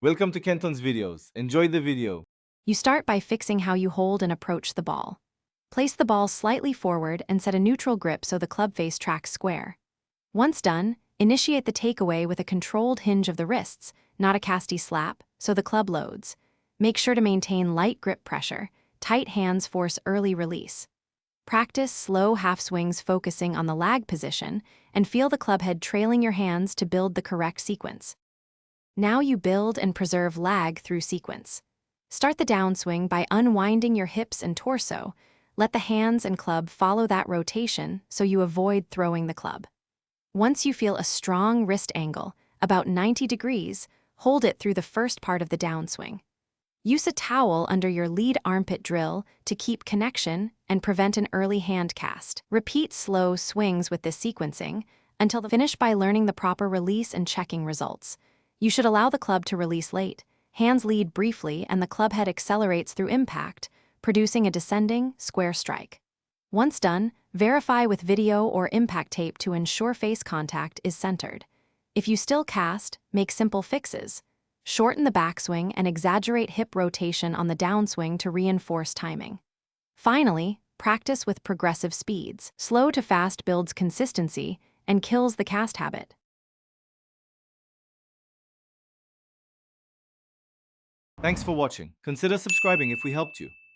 Welcome to Kenton's videos. Enjoy the video. You start by fixing how you hold and approach the ball. Place the ball slightly forward and set a neutral grip so the club face tracks square. Once done, initiate the takeaway with a controlled hinge of the wrists, not a casty slap, so the club loads. Make sure to maintain light grip pressure. Tight hands force early release. Practice slow half swings focusing on the lag position and feel the club head trailing your hands to build the correct sequence. Now you build and preserve lag through sequence. Start the downswing by unwinding your hips and torso. Let the hands and club follow that rotation so you avoid throwing the club. Once you feel a strong wrist angle, about 90 degrees, hold it through the first part of the downswing. Use a towel under your lead armpit drill to keep connection and prevent an early hand cast. Repeat slow swings with this sequencing until finish by learning the proper release and checking results. You should allow the club to release late. Hands lead briefly and the club head accelerates through impact, producing a descending, square strike. Once done, verify with video or impact tape to ensure face contact is centered. If you still cast, make simple fixes. Shorten the backswing and exaggerate hip rotation on the downswing to reinforce timing. Finally, practice with progressive speeds. Slow to fast builds consistency and kills the cast habit. Thanks for watching. Consider subscribing if we helped you.